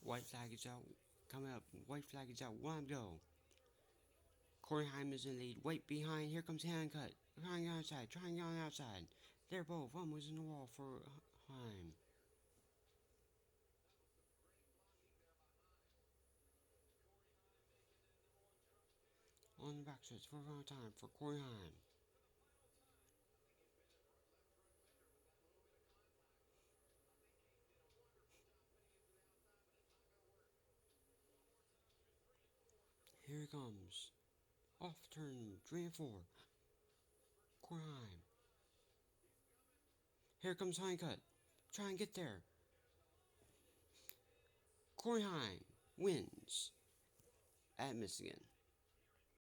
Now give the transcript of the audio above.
White flag is out. Coming up. White flag is out. One go. Heim is in the lead. Wait behind. Here comes Handcut. Trying outside. Trying on outside. They're both almost in the wall for Heim. On the backstretch for a time for Heim. Here he comes. Off turn 3 and 4. Heim. Here comes Handcut. Try and get there. Heim wins at Michigan.